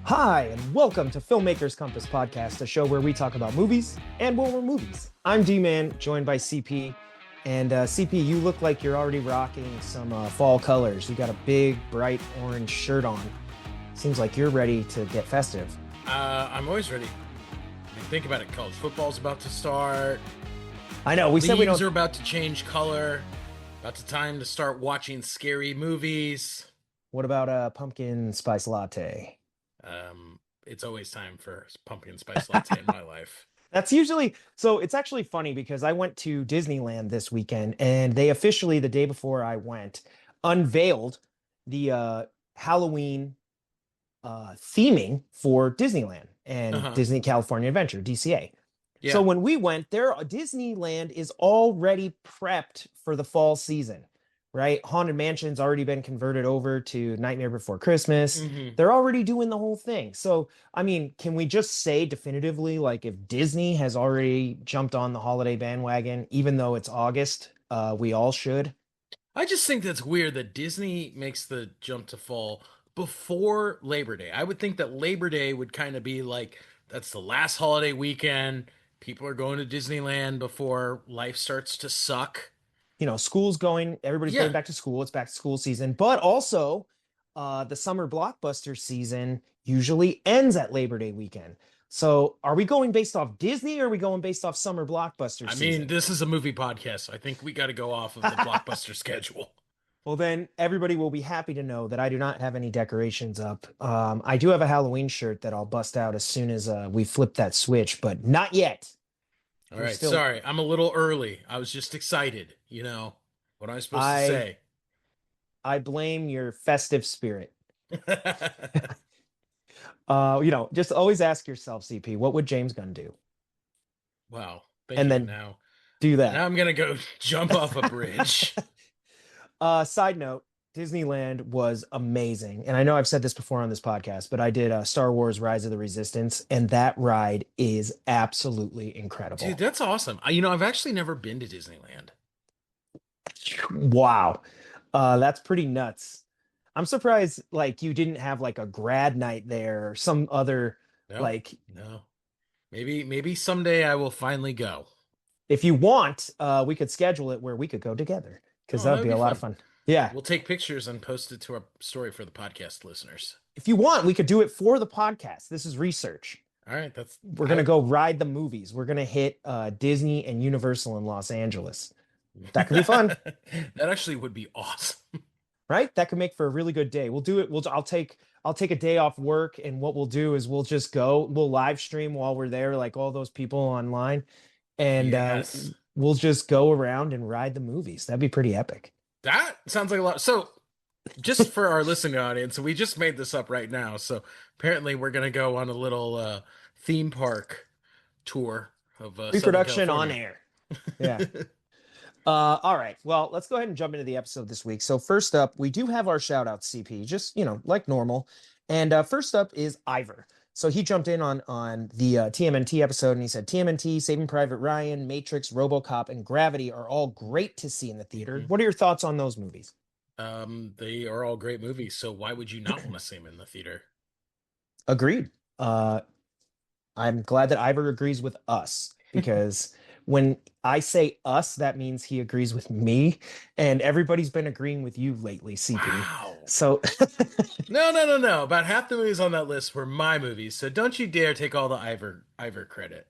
Hi, and welcome to Filmmakers Compass Podcast, a show where we talk about movies and more movies. I'm D-Man, joined by CP. And CP, you look like you're already rocking some fall colors. You got a big, bright orange shirt on. Seems like you're ready to get festive. I'm always ready. I mean, think about it. College football's about to start. I know, we said we Leaves don't... are about to change color. About the time to start watching scary movies. What about a pumpkin spice latte? It's always time for pumpkin spice latte in my life. That's usually so. It's actually funny because I went to Disneyland this weekend and they officially, the day before I went, unveiled the Halloween theming for Disneyland and Uh-huh. Disney California Adventure, DCA. So Yeah. when we went there, Disneyland is already prepped for the fall season, right? Haunted Mansion's already been converted over to Nightmare Before Christmas. Hmm. They're already doing the whole thing. So, I mean, can we just say definitively, like, if Disney has already jumped on the holiday bandwagon, even though it's August, we all should? I just think that's weird that Disney makes the jump to fall before Labor Day. I would think that Labor Day would kind of be like that's the last holiday weekend. People are going to Disneyland before life starts to suck. School's going, everybody's going Yeah. back to school. It's back to school season, but also the summer blockbuster season usually ends at Labor Day weekend. So are we going based off Disney or are we going based off summer blockbuster I mean, season? this is a movie podcast. I think we got to go off of the blockbuster schedule. Well, then everybody will be happy to know that I do not have any decorations up. I do have a Halloween shirt that I'll bust out as soon as we flip that switch, but not yet. All We're right, still, sorry. I'm a little early. I was just excited, you know. What am I supposed to I say? I blame your festive spirit. Wow. Just always ask yourself, CP, what would James Gunn do? Thank And you. then do that. Now I'm gonna go jump off a bridge. Side note, Disneyland was amazing. And I know I've said this before on this podcast, but I did Star Wars Rise of the Resistance, and that ride is absolutely Dude, incredible. that's awesome. I've actually never been to Disneyland. Wow. That's pretty nuts. I'm surprised like you didn't have like a grad night there or some other No, like no. Maybe someday I will finally go. if you want, we could schedule it where we could go together because Oh, that that would would be be a lot of fun. fun. Yeah. We'll take pictures and post it to our story for the podcast listeners. If you want, we could do it for the podcast. This is research. All right, that's We're gonna I go ride the movies. We're gonna hit Disney and Universal in Los Angeles. That could be fun, that actually would be awesome. right? That could make for a really good day. We'll do it. I'll take a day off work, and what we'll do is we'll just go. We'll live stream while we're there, like all those people online, and Yes. we'll just go around and ride the movies. That'd be pretty epic. That sounds like a lot. So, just for our listening audience, we just made this up right now. So, apparently, we're going to go on a little theme park tour of Southern Pre-production on California. air. Yeah. All right. Well, let's go ahead and jump into the episode this week. So first up, we do have our shout out CP, just like normal. And first up is Ivor. So he jumped in on the TMNT episode and he said TMNT, Saving Private Ryan, Matrix, RoboCop, and Gravity are all great to see in the theater. Mhm. What are your thoughts on those movies? They are all great movies. So, why would you not want to see them in the theater? Agreed. I'm glad that Ivor agrees with us because when I say us, that means he agrees with me, and everybody's been agreeing with you lately, CP. Wow. So No, no, no, no. About half the movies on that list were my movies. So, don't you dare take all the Ivor credit.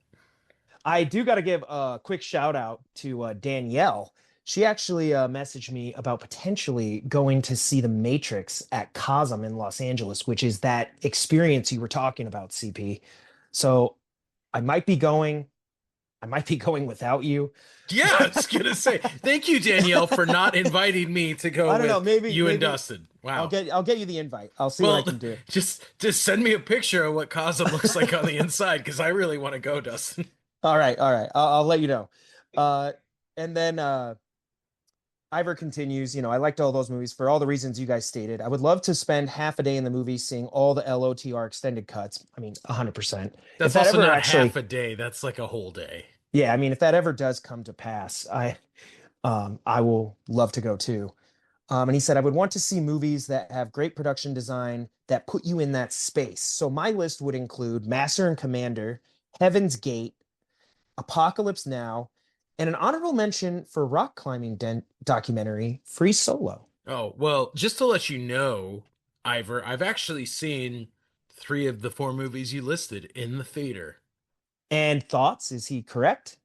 I do got to give a quick shout out to Danielle. She actually messaged me about potentially going to see The Matrix at Cosm in Los Angeles, which is that experience you were talking about, CP. So I might be going. I might be going without you. Yeah, I was gonna say thank you, Danielle, for not inviting me to go I don't know. with Maybe you and maybe Dustin. I'll Wow. get you the invite. I'll see what I Well, can do. just send me a picture of what Cosm looks like on the inside because I really want to go, Dustin. All right, all right. I'll let you know. Uh, and then Ivor continues. I liked all those movies for all the reasons you guys stated. I would love to spend half a day in the movie seeing all the LOTR extended cuts. I mean, 100%. If That's that also ever not actually, half a day. That's like a whole day. yeah, I mean, if that ever does come to pass, I will love to go too. And he said, I would want to see movies that have great production design that put you in that space. So my list would include Master and Commander, Heaven's Gate, Apocalypse Now, and an honorable mention for rock climbing documentary, Free Solo. Oh, well, just to let you know, Ivor, I've actually seen three of the four movies you listed in the theater. And thoughts? Is he correct?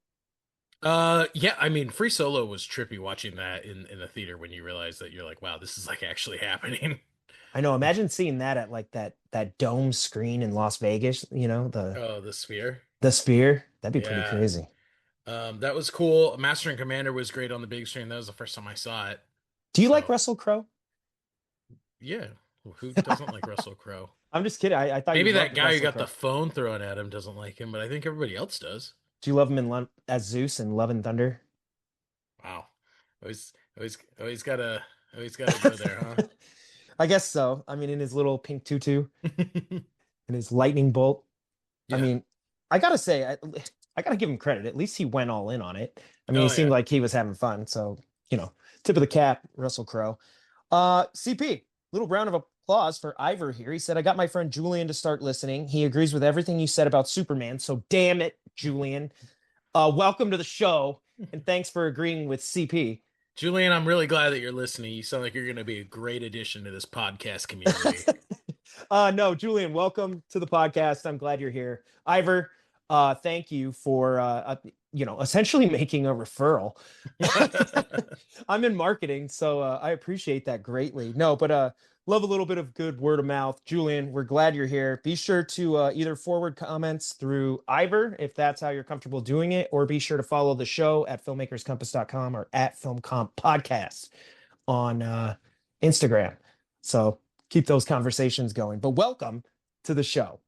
Yeah, I mean, Free Solo was trippy watching that in the theater when you realize that you're like, wow, this is like actually happening. I know. Imagine seeing that at like that dome screen in Las Vegas. Oh, the Sphere. The Sphere. That'd be pretty Yeah. crazy. That was cool. Master and Commander was great on the big screen. That was the first time I saw it. Do you like So, Russell Crowe? yeah, who doesn't like Russell Crowe? I'm just kidding. I thought you Maybe that loved guy who Russell got the Crowe. phone thrown at him doesn't like him, but I think everybody else does. Do you love him as Zeus in Love and Thunder? Wow. Always gotta go there, I guess so. I mean, in his little pink tutu huh? and his lightning bolt. I Yeah. mean, I gotta say, I gotta give him credit. At least he went all in on it. I mean, he Oh seemed yeah. like he was having fun. So, tip of the cap, Russell Crowe. CP, little round of applause for Ivor here. He said, I got my friend Julian to start listening. He agrees with everything you said about Superman. So damn it, Julian. Welcome to the show. And thanks for agreeing with CP. Julian, I'm really glad that you're listening. You sound like you're gonna be a great addition to this podcast community. No, Julian, welcome to the podcast. I'm glad you're here. Ivor, thank you for essentially making a referral. I'm in marketing, so I appreciate that greatly. No, but love a little bit of good word of mouth. Julian, we're glad you're here. Be sure to either forward comments through Ivor if that's how you're comfortable doing it, or be sure to follow the show at filmmakerscompass.com or at filmcomp podcast on Instagram. So keep those conversations going. But welcome to the show.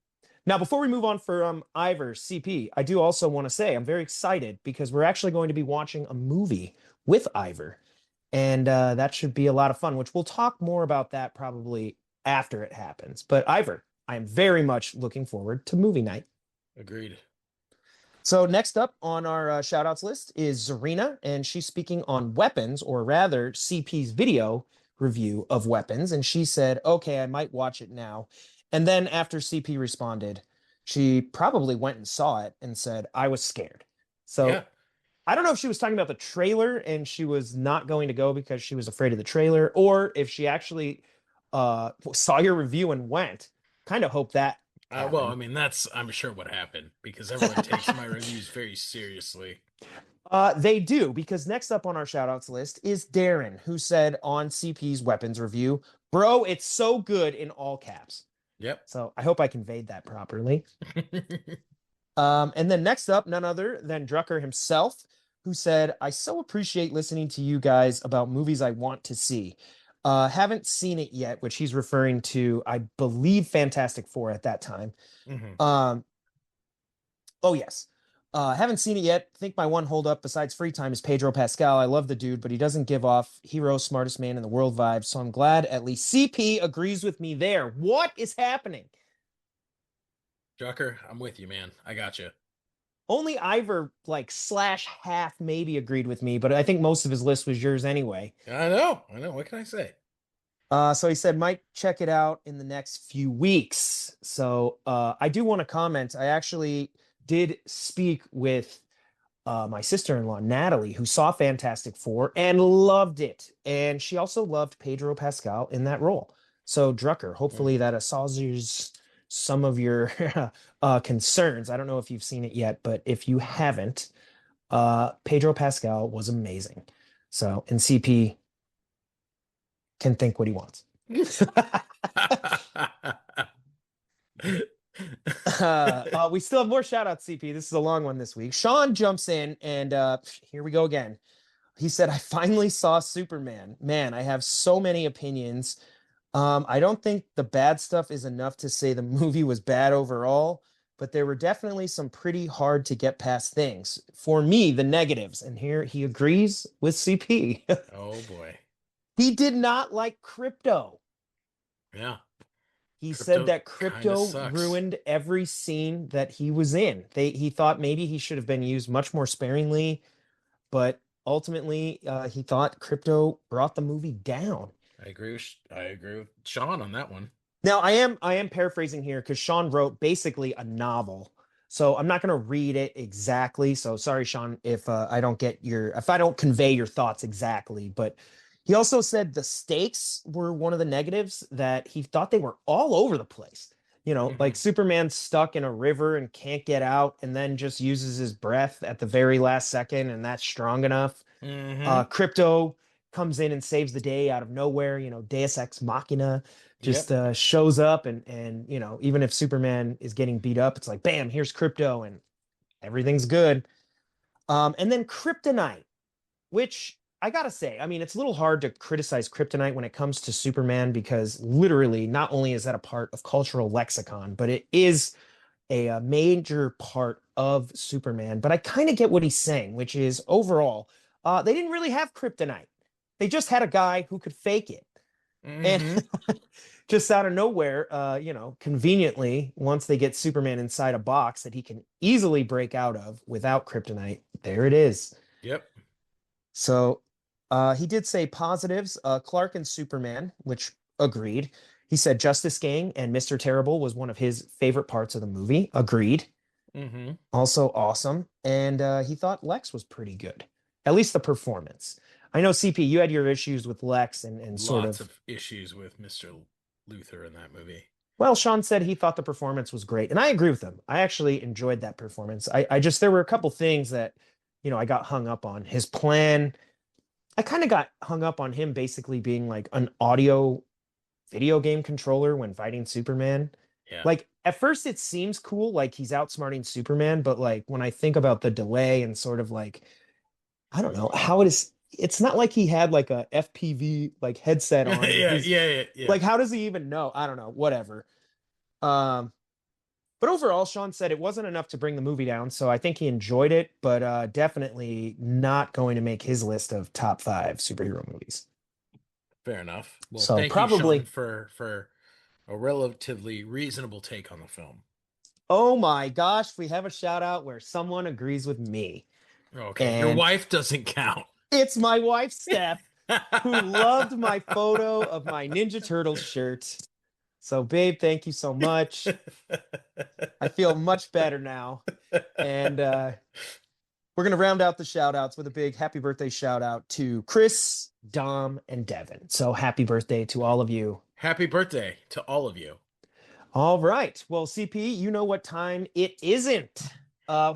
Now, before we move on for Ivor, CP, I do also want to say I'm very excited because we're actually going to be watching a movie with Ivor. And that should be a lot of fun, which we'll talk more about that probably after it happens. But Ivor, I am very much looking forward to movie night. Agreed. So next up on our shout outs list is Zarina, and she's speaking on Weapons, or rather CP's video review of Weapons. And she said, okay, I might watch it now. And then after CP responded, she probably went and saw it and said, I was scared. Yeah. So I don't know if she was talking about the trailer and she was not going to go because she was afraid of the trailer, or if she actually saw your review and went. Kind of hope that Well, I happened. mean, that's I'm sure what happened because everyone takes my reviews very seriously. They do, because next up on our shoutouts list is Darren, who said on CP's weapons review, bro, it's so good in all caps. Yep. So I hope I conveyed that properly. And then next up, none other than Drucker himself, who said, I so appreciate listening to you guys about movies I want to see. Haven't seen it yet, which he's referring to, I believe, Fantastic Four at that time. Mhm. Um, Oh yes. Haven't seen it yet. Think my one holdup besides free time is Pedro Pascal. I love the dude, but he doesn't give off hero, smartest man in the world vibes. So I'm glad at least CP agrees with me there. What is happening? Drucker, I'm with you, man. I got you. Only Ivor like slash half maybe agreed with me, but I think most of his list was yours anyway. I know. I know. What can I say? So he said, Mike, check it out in the next few weeks. So I do want to comment. I actually did speak with my sister-in-law Natalie, who saw Fantastic Four and loved it, and she also loved Pedro Pascal in that role. So Drucker, Mm. hopefully that assuages some of your concerns. I don't know if you've seen it yet, but if you haven't, Pedro Pascal was amazing. So, and CP can think what he wants. We still have more shout outs, CP. This is a long one this week. Sean jumps in, and here we go again. He said, I finally saw Superman. Man, I have so many opinions. I don't think the bad stuff is enough to say the movie was bad overall, but there were definitely some pretty hard to get past things. For me, the negatives, and here he agrees with CP. Oh boy. He did not like crypto. Yeah. He said Crypto that kind of crypto sucks. ruined every scene that he was in. He thought maybe he should have been used much more sparingly, but ultimately, he thought Crypto brought the movie down. I agree with Sean on that one. Now, I am paraphrasing here because Sean wrote basically a novel. So I'm not going to read it exactly. So sorry, Sean, if I don't convey your thoughts exactly. But he also said the stakes were one of the negatives, that he thought they were all over the place. Hmm. Like Superman stuck in a river and can't get out, and then just uses his breath at the very last second, and that's strong enough. Hmm. Crypto comes in and saves the day out of nowhere. Deus Ex Machina just Yep. shows up, and even if Superman is getting beat up, it's like bam, here's Crypto, and everything's good. And then Kryptonite, which I gotta say, I mean, it's a little hard to criticize Kryptonite when it comes to Superman, because literally, not only is that a part of cultural lexicon, but it is a major part of Superman. But I kind of get what he's saying, which is overall, they didn't really have kryptonite. They just had a guy who could fake it. And Hmm. just out of nowhere, conveniently, once they get Superman inside a box that he can easily break out of without kryptonite, there it is. Yep. So he did say positives, Clark and Superman, which agreed. He said Justice Gang and Mr. Terrible was one of his favorite parts of the movie. Agreed. Hmm. Also awesome. And he thought Lex was pretty good, at least the performance. I know, CP, you had your issues with Lex and sort Lots of, of issues with Mr. Luther in that movie. well, Sean said he thought the performance was great. And I agree with him. I actually enjoyed that performance. There were a couple things that, I got hung up on. His plan, I kind of got hung up on him basically being like an audio video game controller when fighting Superman. Yeah. Like at first it seems cool, like he's outsmarting Superman, but like when I think about the delay and sort of like, I don't know how it is, it's not like he had like a FPV like headset on and Yeah, he's yeah, yeah. like, how does he even know? I don't know, whatever. Um, but overall, Sean said it wasn't enough to bring the movie down, so I think he enjoyed it, but definitely not going to make his list of top five superhero movies. Fair enough. Well, So thank you, Sean, probably, for a relatively reasonable take on the film. oh my gosh, we have a shout out where someone agrees with me. Okay, your And wife doesn't count. it's my wife, Steph, who loved my photo of my Ninja Turtles shirt. So, babe, thank you so much. I feel much better now. And we're going to round out the shout outs with a big happy birthday shout out to Chris, Dom, and Devin. So, happy birthday to all of you. Happy birthday to all of you. All right. Well, CP, you know what time it isn't. Uh,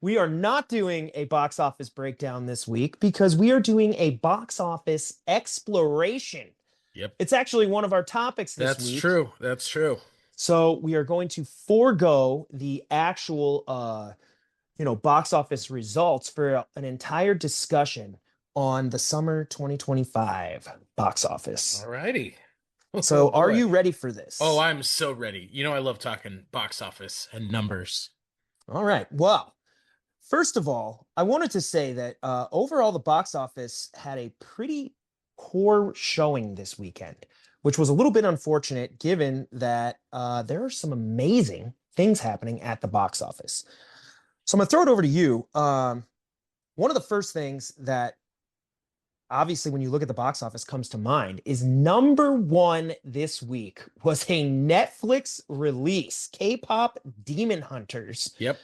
we are not doing a box office breakdown this week because we are doing a box office exploration. Yep. It's actually one of our topics this That's week. true. That's true. So we are going to forego the actual box office results for an entire discussion on the summer 2025 box office. All righty. Oh So are boy. you ready for Oh, this? I'm so ready. You know I love talking box office and numbers. All right. Well, first of all, I wanted to say that overall, the box office had a pretty poor showing this weekend, which was a little bit unfortunate given that there are some amazing things happening at the box office. So I'm going to throw it over to you. One of the first things that obviously, when you look at the box office, comes to mind is number one this week was a Netflix release, K-pop Demon Hunters, Yep.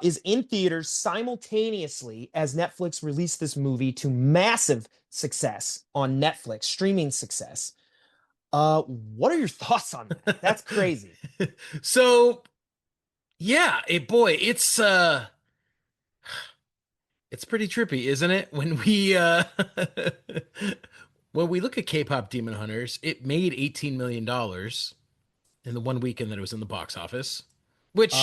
is in theaters simultaneously as Netflix released this movie to massive success on Netflix, streaming success. What are your thoughts on that? That's crazy. So, yeah, boy, it's pretty trippy, isn't it? When we when we look at K-pop Demon Hunters, it made $18 million in the one weekend that it was in the box office. Uh, Which,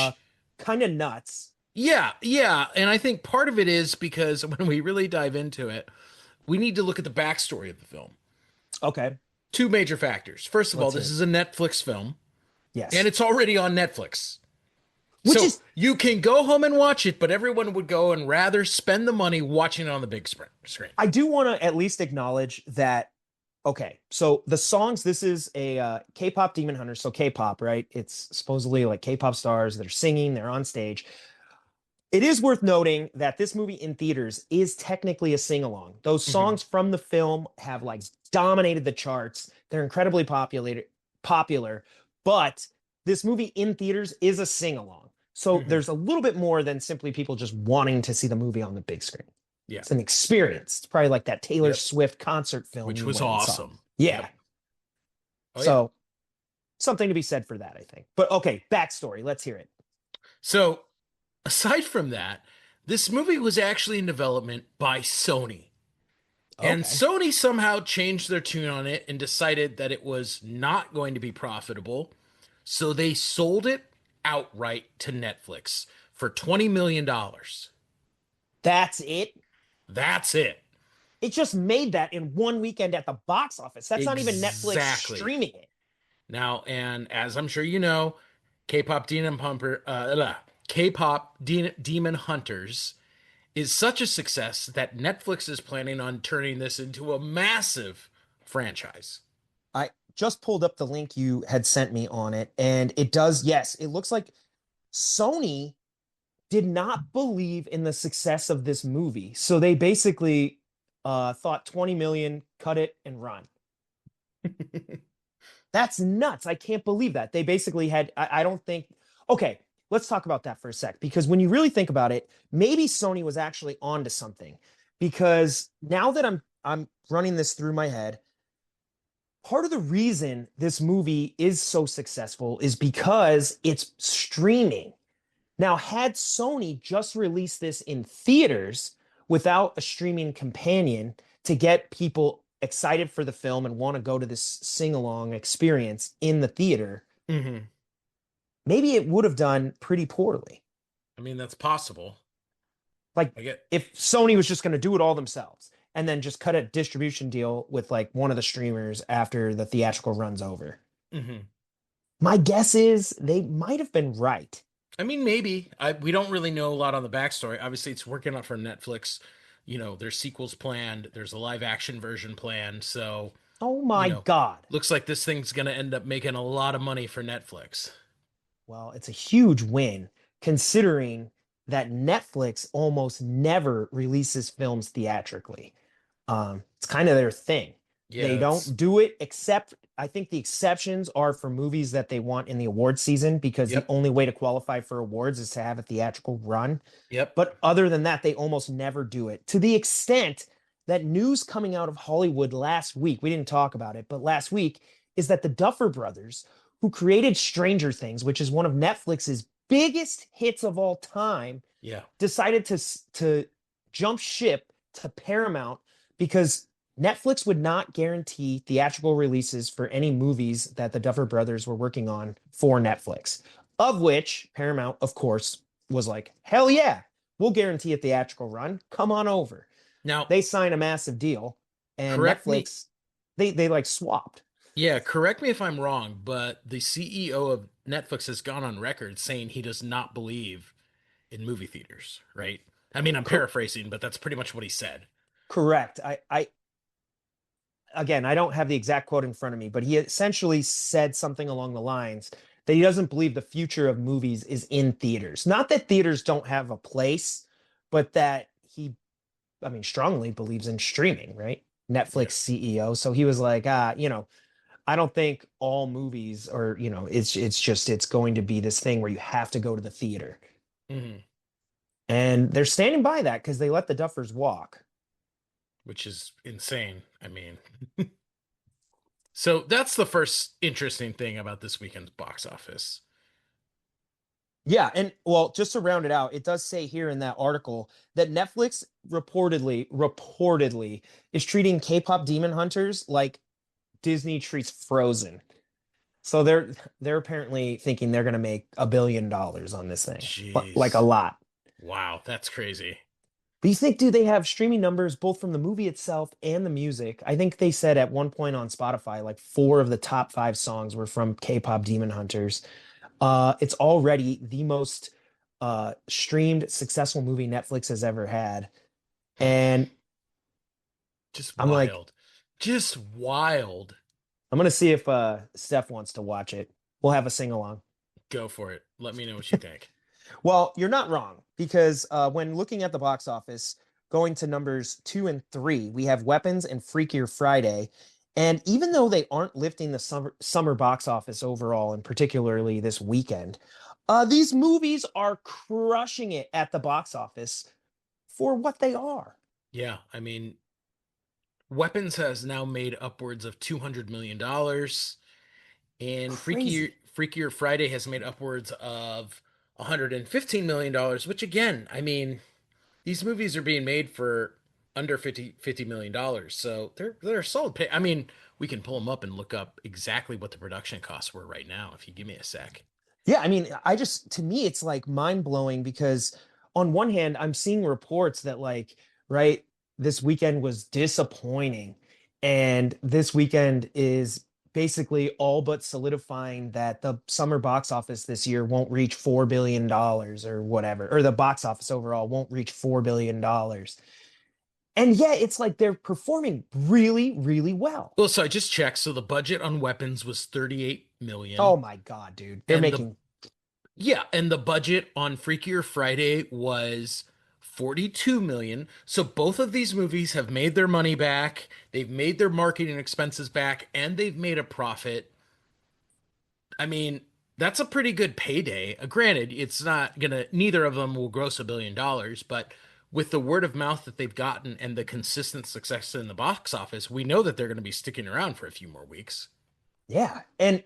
Kind of nuts. yeah, yeah, and I think part of it is because when we really dive into it, we need to look at the backstory of the film. Okay, Two major factors. First of all, let's this hear it. is a Netflix film, and Yes, it's already on Netflix. which So is, you can go home and watch it, but everyone would go and rather spend the money watching it on the big screen. I do want to at least acknowledge that. Okay, so the songs, this is a K-pop Demon Hunters, so K-pop, right? It's supposedly like K-pop stars, they're singing, they're on stage. It is worth noting that this movie in theaters is technically a sing along. Those Hmm. songs from the film have like dominated the charts. They're incredibly popular, but this movie in theaters is a sing along. So Hmm. there's a little bit more than simply people just wanting to see the movie on the big screen. Yeah. It's an experience. It's probably like that Taylor Yep. Swift concert film Which you was went and saw. awesome. Yeah. Yep. Oh yeah. So something to be said for that, I think. But okay, backstory. Let's hear it. So aside from that, this movie was actually in development by Sony. And Okay. Sony somehow changed their tune on it and decided that it was not going to be profitable. So they sold it outright to Netflix for $20 million. dollars. That's it. That's it. It just made that in one weekend at the box office. That's not even Netflix Exactly. streaming it. Now, and as I'm sure you know, K-pop Demon Pumper, K-pop Demon Hunters is such a success that Netflix is planning on turning this into a massive franchise. I just pulled up the link you had sent me on it, and it does, yes, it looks like Sony did not believe in the success of this movie. So they basically thought 20 million, cut it and run. That's nuts. I can't believe that. They basically had, I don't think, okay, let's talk about that for a sec. Because when you really think about it, maybe Sony was actually onto something. Because now that I'm running this through my head, part of the reason this movie is so successful is because it's streaming. Now, had Sony just released this in theaters without a streaming companion to get people excited for the film and want to go to this sing along experience in the theater, Hmm. maybe it would have done pretty poorly. I mean, that's possible. Like, I get. if Sony was just going to do it all themselves and then just cut a distribution deal with like one of the streamers after the theatrical runs over. Hmm. My guess is they might have been right. I mean, maybe. We don't really know a lot on the backstory. Obviously, it's working out for Netflix. There's sequels planned. There's a live action version planned. So, Oh you my know, God. looks like this thing's gonna end up making a lot of money for Netflix. Well, it's a huge win considering that Netflix almost never releases films theatrically. It's kind of their thing. They Yeah, it's don't do it except, I think the exceptions are for movies that they want in the award season because the yep, only way to qualify for awards is to have a theatrical run. yep, But other than that, they almost never do it to the extent that news coming out of Hollywood last week, we didn't talk about it, but last week is that the Duffer Brothers, who created Stranger Things, which is one of Netflix's biggest hits of all time, yeah. decided to jump ship to Paramount because Netflix would not guarantee theatrical releases for any movies that the Duffer Brothers were working on for Netflix. Of which Paramount, of course, was like, hell yeah, we'll guarantee a theatrical run. Come on over. Now, They sign a massive deal, and correct me. Netflix, they like swapped. Yeah, correct me if I'm wrong, but the CEO of Netflix has gone on record saying he does not believe in movie theaters, right? I mean, I'm Cor- paraphrasing, but that's pretty much what he said. correct. I again, I don't have the exact quote in front of me, but he essentially said something along the lines that he doesn't believe the future of movies is in theaters. Not that theaters don't have a place, but that he, I mean, strongly believes in streaming, right? Yeah. Netflix CEO. So he was like, I don't think all movies are, it's just it's going to be this thing where you have to go to the theater. Hmm. And they're standing by that because they let the Duffers walk. Which is insane. I mean, so that's the first interesting thing about this weekend's box office. Yeah, and well, just to round it out, it does say here in that article that Netflix reportedly is treating K-pop Demon Hunters like Disney treats Frozen. So they're apparently thinking they're going to make $1 billion on this thing. Like a Jeez. lot. Wow, that's crazy. But you think, do they have streaming numbers both from the movie itself and the music? I think they said at one point on Spotify, like four of the top five songs were from K-pop Demon Hunters. It's already the most streamed successful movie Netflix has ever had. And Just I'm like, wild. Just wild. I'm gonna see if Steph wants to watch it. We'll have a sing along. Go for it. Let me know what you think. Well, you're not wrong because when looking at the box office, going to numbers 2 and 3, we have Weapons and Freakier Friday. And even though they aren't lifting the summer box office overall, and particularly this weekend, these movies are crushing it at the box office for what they are. Yeah, I mean, Weapons has now made upwards of $200 million, and Crazy. Freakier Friday has made upwards of $115 million, which again, I mean, these movies are being made for under $50 million. So they're a solid pay. I mean, we can pull them up and look up exactly what the production costs were right now if you give me a sec. Yeah, I mean, to me, it's like mind blowing because on one hand, I'm seeing reports that, like, right, this weekend was disappointing. And this weekend is basically all but solidifying that the summer box office this year won't reach $4 billion dollars or whatever, or the box office overall won't reach $4 billion dollars. And yet it's like they're performing really, really well. Well, so I just checked. So the budget on Weapons was 38 Oh million, my God, dude. They're and the making, yeah, and the budget on Freakier Friday was 42 million. So both of these movies have made their money back. They've made their marketing expenses back, and they've made a profit. I mean, that's a pretty good payday. Granted, it's not gonna, neither of them will gross $1 billion, but with the word of mouth that they've gotten and the consistent success in the box office, we know that they're going to be sticking around for a few more weeks. yeah. And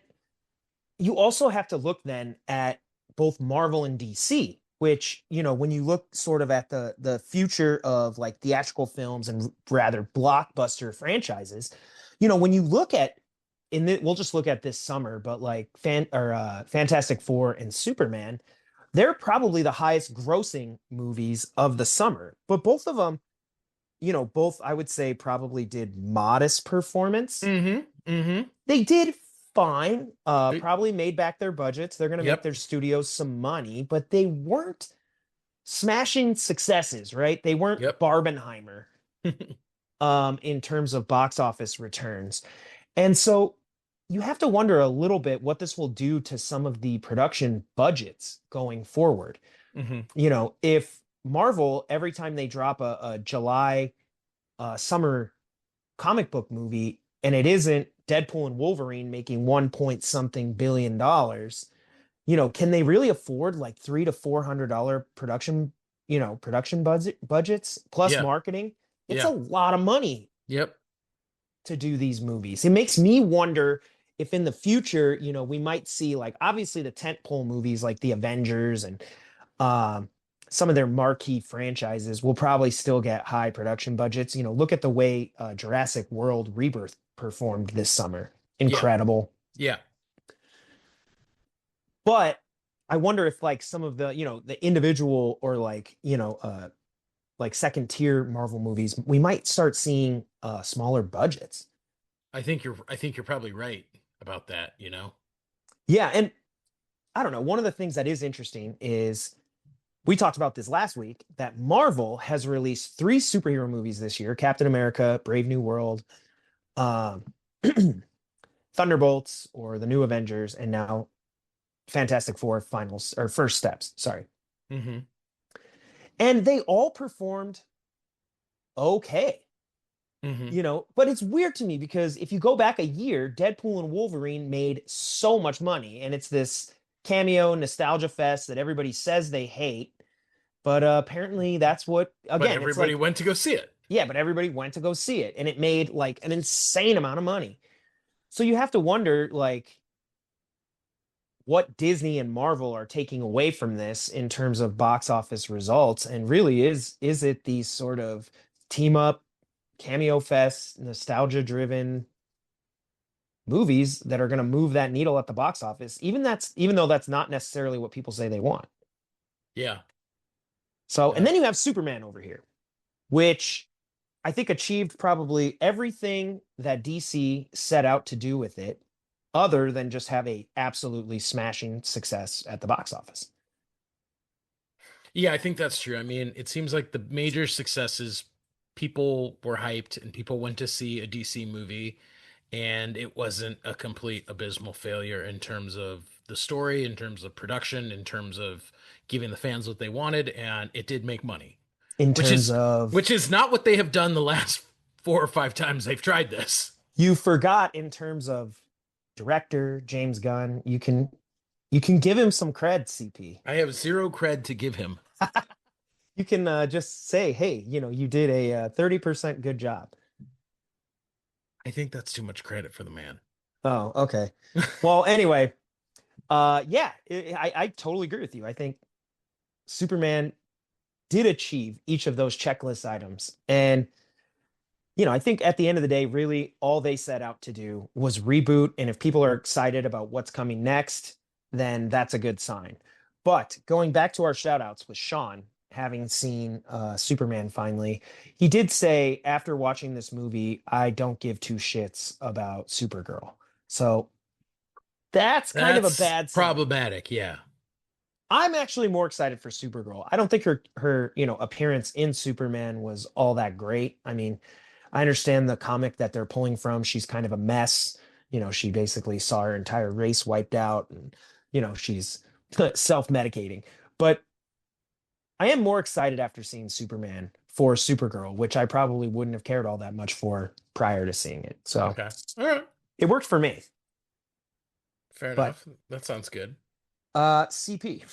you also have to look then at both Marvel and DC, which, when you look sort of at the future of like theatrical films and rather blockbuster franchises, when you look at we'll just look at this summer, but like Fantastic Four and Superman, they're probably the highest grossing movies of the summer. But both of them, both I would say probably did modest performance. Mm-hmm. Mm-hmm. They did fine. Probably made back their budgets. They're going to make Yep. their studios some money, but they weren't smashing successes, right? They weren't Yep. Barbenheimer in terms of box office returns. And so you have to wonder a little bit what this will do to some of the production budgets going forward. Mm-hmm. If Marvel, every time they drop a July summer comic book movie and it isn't Deadpool and Wolverine making 1 point something billion dollars, can they really afford like $300 to $400 production budgets plus Yeah. marketing? It's a Yeah. lot of money Yep. to do these movies. It makes me wonder if in the future, we might see like obviously the tentpole movies like the Avengers and um, some of their marquee franchises will probably still get high production budgets. Look at the way Jurassic World Rebirth performed this summer. Yeah. Incredible. Yeah. But I wonder if like some of the individual or like second tier Marvel movies, we might start seeing smaller budgets. I think you're probably right about that, Yeah, and I don't know. One of the things that is interesting is we talked about this last week that Marvel has released three superhero movies this year: Captain America, Brave New World, um, Thunderbolts, or the New Avengers, and now Fantastic Four finals or first steps. Sorry, Mm-hmm. and they all performed okay. Mm-hmm. But it's weird to me because if you go back a year, Deadpool and Wolverine made so much money, and it's this cameo nostalgia fest that everybody says they hate. But apparently, that's what, But again, it's everybody like, went to go see it. yeah, but everybody went to go see it and it made like an insane amount of money. So you have to wonder, like, what Disney and Marvel are taking away from this in terms of box office results. And really, is it these sort of team up, cameo fest, nostalgia driven movies that are going to move that needle at the box office, even though that's not necessarily what people say they want. Yeah. So, and Uh, then you have Superman over here, which I think achieved probably everything that DC set out to do with it, other than just have a absolutely smashing success at the box office. yeah, I think that's true. I mean, it seems like the major successes, people were hyped and people went to see a DC movie. and it wasn't a complete abysmal failure in terms of the story, in terms of production, in terms of giving the fans what they wanted, and it did make money, In which terms is of, which is not what they have done the last 4 or 5 times they've tried this. you forgot in terms of director James Gunn, you can give him some cred, CP. I have zero cred to give him. You can just say, hey, you did a 30% good job. I think that's too much credit for the man. Oh, okay. Well, anyway, yeah, I totally agree with you. I think Superman did achieve each of those checklist items. And, I think at the end of the day, really all they set out to do was reboot. And if people are excited about what's coming next, then that's a good sign. But going back to our shout outs with Sean, having seen Superman finally, he did say after watching this movie, I don't give two shits about Supergirl. So that's kind of a That's bad sign. problematic, yeah. I'm actually more excited for Supergirl. I don't think her appearance in Superman was all that great. I mean, I understand the comic that they're pulling from. She's kind of a mess. She basically saw her entire race wiped out and she's self-medicating. But I am more excited after seeing Superman for Supergirl, which I probably wouldn't have cared all that much for prior to seeing it. So, Okay. All right. it worked for me. Fair But enough. That sounds good. CP,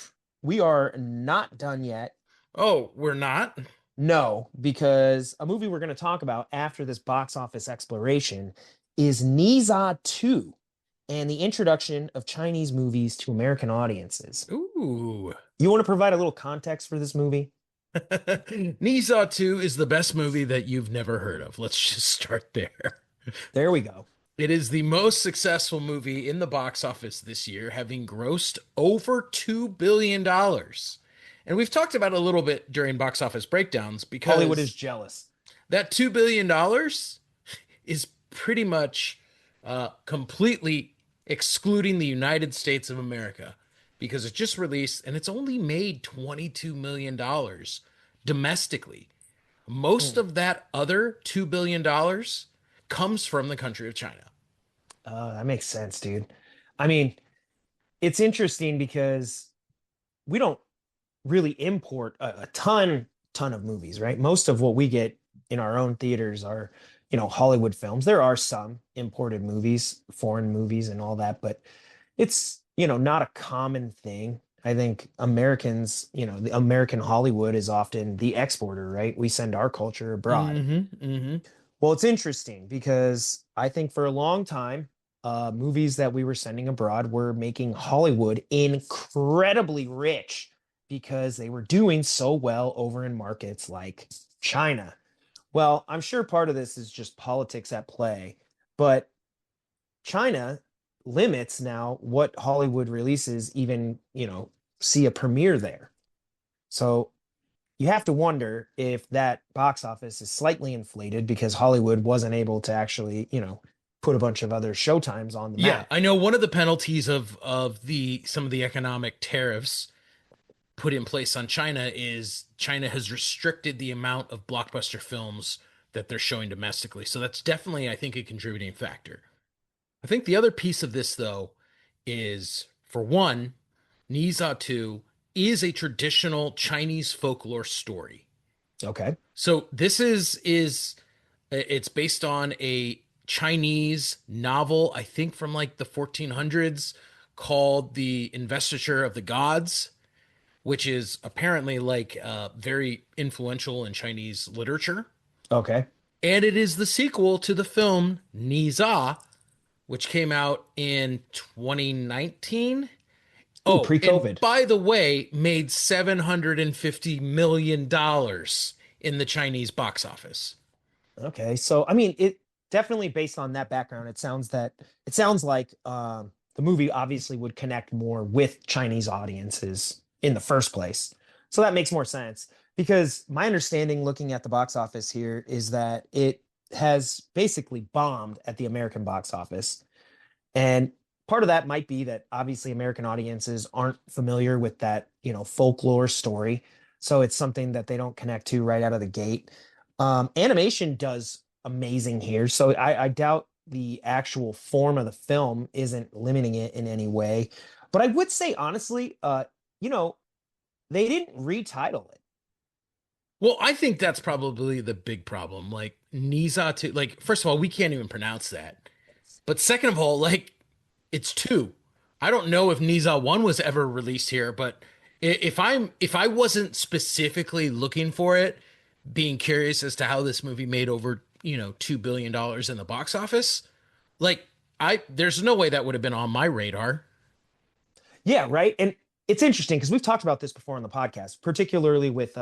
we are not done yet. Oh, we're not? No, because a movie we're going to talk about after this box office exploration is Niza 2 and the introduction of Chinese movies to American audiences. Ooh. You want to provide a little context for this movie? Nisa 2 is the best movie that you've never heard of. Let's just start there. There we go. It is the most successful movie in the box office this year, having grossed over $2 billion. dollars. And we've talked about it a little bit during box office breakdowns Hollywood is because jealous. that $2 billion dollars is pretty much completely excluding the United States of America because it just released and it's only made $22 million dollars domestically. Most Mm. of that other $2 billion dollars comes from the country of China. That makes sense, dude. I mean, it's interesting because we don't really import a ton of movies, right? Most of what we get in our own theaters are, Hollywood films. There are some imported movies, foreign movies and all that, but it's, not a common thing. I think Americans, the American Hollywood is often the exporter, right? We send our culture abroad. Mm-hmm. Mm-hmm. Well, it's interesting because I think for a long time, movies that we were sending abroad were making Hollywood incredibly rich because they were doing so well over in markets like China. Well, I'm sure part of this is just politics at play, but China limits now what Hollywood releases, even, see a premiere there. So you have to wonder if that box office is slightly inflated because Hollywood wasn't able to actually, put a bunch of other showtimes on the Yeah, map. I know one of the penalties of the some of the economic tariffs put in place on China is China has restricted the amount of blockbuster films that they're showing domestically. So that's definitely, I think, a contributing factor. I think the other piece of this, though, is for one, Niza 2 is a traditional Chinese folklore story. Okay. So this is it's based on a Chinese novel, I think from like the 1400s, called The Investiture of the Gods, which is apparently like very influential in Chinese literature. Okay. And it is the sequel to the film Niza, which came out in 2019. Ooh, Oh, and pre-COVID. by the way, made $750 million dollars in the Chinese box office. Okay. So I mean, it definitely based on that background, it sounds like the movie obviously would connect more with Chinese audiences in the first place. So that makes more sense because my understanding looking at the box office here is that it has basically bombed at the American box office. And part of that might be that obviously American audiences aren't familiar with that, folklore story. So it's something that they don't connect to right out of the gate. Animation does amazing here. So I doubt the actual form of the film isn't limiting it in any way. But I would say honestly, you know, they didn't retitle it. Well, I think that's probably the big problem. Like Niza to like first of all, we can't even pronounce that. But second of all, like it's two. I don't know if Niza 1 was ever released here, but if I wasn't specifically looking for it, being curious as to how this movie made over, $2 billion in the box office, like I there's no way that would have been on my radar. Yeah, right. And it's interesting because we've talked about this before on the podcast, particularly with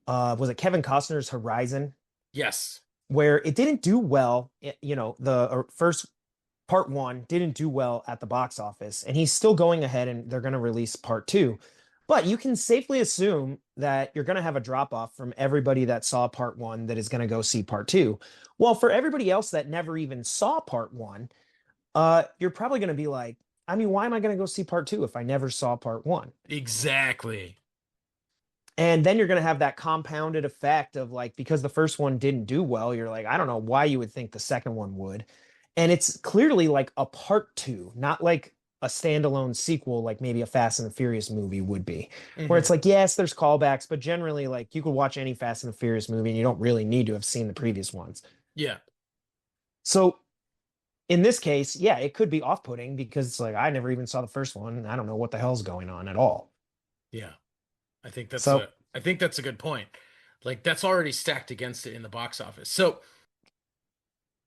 was it Kevin Costner's Horizon, Yes. where it didn't do well. The first part one didn't do well at the box office, and he's still going ahead and they're going to release part two. But you can safely assume that you're going to have a drop off from everybody that saw part one that is going to go see part two. Well, for everybody else that never even saw part one, you're probably going to be like, I mean, why am I going to go see part two if I never saw part one? Exactly. And then you're going to have that compounded effect of like, because the first one didn't do well, you're like, I don't know why you would think the second one would. And it's clearly like a part two, not like a standalone sequel, like maybe a Fast and the Furious movie would be, where Hmm. it's like, yes, there's callbacks, but generally, like, you could watch any Fast and the Furious movie and you don't really need to have seen the previous ones. Yeah. So in this case, yeah, it could be off putting because it's like, I never even saw the first one. And I don't know what the hell's going on at all. Yeah. So, I think that's a good point. Like that's already stacked against it in the box office. So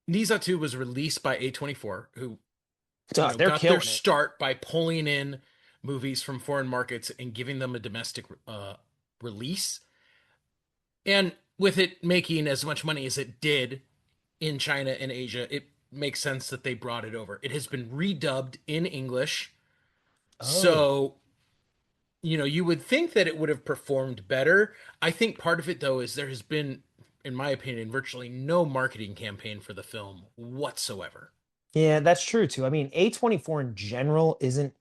Niza 2 was released by A24, who, they're got their killing it. start by pulling in movies from foreign markets and giving them a domestic release. And with it making as much money as it did in China and Asia, it makes sense that they brought it over. It has been redubbed in English. Oh, So, you would think that it would have performed better. I think part of it, though, is there has been, in my opinion, virtually no marketing campaign for the film whatsoever. yeah, that's true too. I mean, A24 in general isn't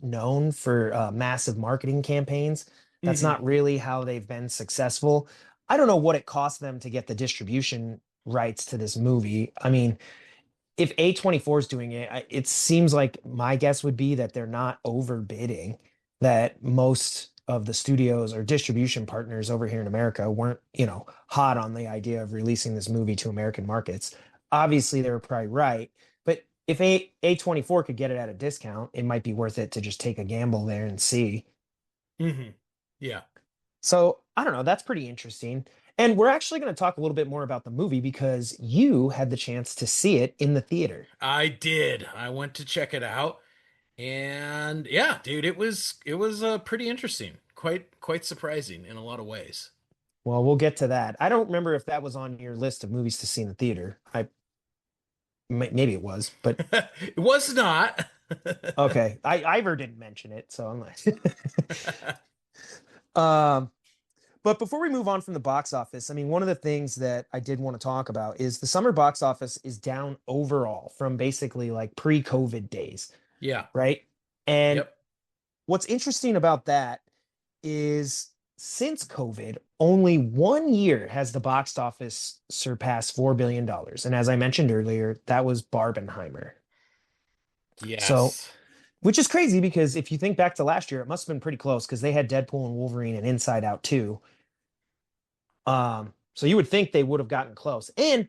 known for massive marketing campaigns. That's Hmm. not really how they've been successful. I don't know what it cost them to get the distribution rights to this movie. I mean, if A24 is doing it, it seems like my guess would be that they're not overbidding, that most of the studios or distribution partners over here in America weren't, hot on the idea of releasing this movie to American markets. Obviously, they were probably right, but if A24 could get it at a discount, it might be worth it to just take a gamble there and see. Hmm. Yeah, So I don't know. That's pretty interesting. And we're actually going to talk a little bit more about the movie because you had the chance to see it in the theater. I did. I went to check it out, and yeah, dude, it was pretty interesting, quite surprising in a lot of ways. Well, we'll get to that. I don't remember if that was on your list of movies to see in the theater. Maybe it was, but It was not. okay. Ivor didn't mention it, so I'm like. um, but before we move on from the box office, I mean, one of the things that I did want to talk about is the summer box office is down overall from basically like pre-COVID days, Yeah. right? And Yep. what's interesting about that is since COVID, only 1 year has the box office surpassed $4 billion. And as I mentioned earlier, that was Barbenheimer. So, Yes. which is crazy because if you think back to last year, it must have been pretty close because they had Deadpool and Wolverine and Inside Out too. So you would think they would have gotten close. And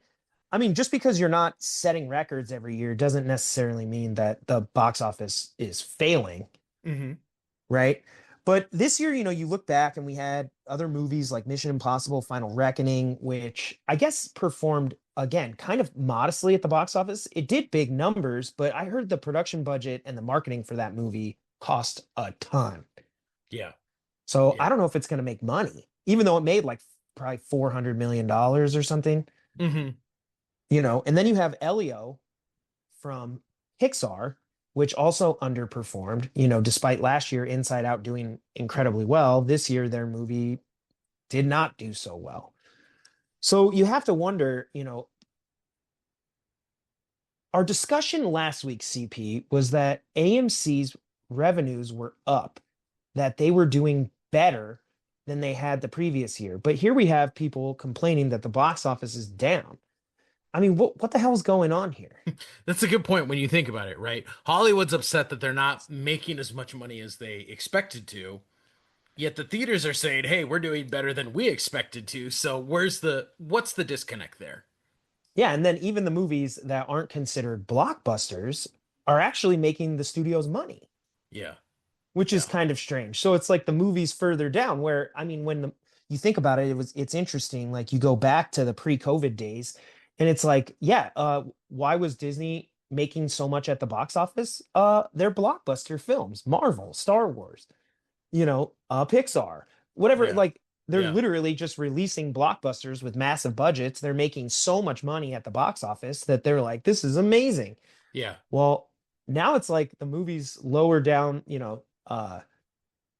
I mean, just because you're not setting records every year doesn't necessarily mean that the box office is failing, Hmm. right? But this year, you look back and we had other movies like Mission Impossible Final Reckoning, which I guess performed again kind of modestly at the box office. It did big numbers, but I heard the production budget and the marketing for that movie cost a ton. Yeah. So I Yeah. don't know if it's going to make money, even though it made like probably $400 million or something, Hmm. and then you have Elio from Pixar, which also underperformed, despite last year Inside Out doing incredibly well. This year, their movie did not do so well. So you have to wonder, our discussion last week, CP, was that AMC's revenues were up, that they were doing better than they had the previous year. But here we have people complaining that the box office is down. I mean, what the hell is going on here? That's a good point when you think about it, right? Hollywood's upset that they're not making as much money as they expected to, yet the theaters are saying, "Hey, we're doing better than we expected to." So what's the disconnect there? Yeah, and then even the movies that aren't considered blockbusters are actually making the studios money, Yeah. which is Yeah. kind of strange. So it's like the movies further down where, I mean, you think about it, it's interesting. Like you go back to the pre-COVID days and it's like, yeah, why was Disney making so much at the box office? They're blockbuster films, Marvel, Star Wars, Pixar, whatever. Yeah. Like they're Yeah. literally just releasing blockbusters with massive budgets. They're making so much money at the box office that they're like, this is amazing. Yeah. Well, now it's like the movies lower down,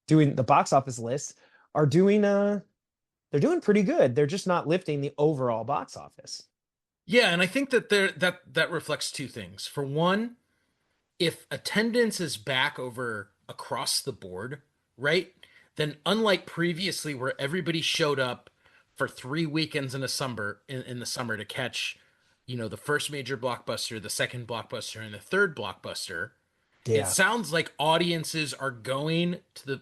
doing the box office list are doing they're doing pretty good. They're just not lifting the overall box office. Yeah, and I think that that reflects two things. For one, if attendance is back over across the board, right? Then unlike previously where everybody showed up for 3 weekends in the summer to catch, the first major blockbuster, the second blockbuster, and the third blockbuster, it Yeah. sounds like audiences are going to the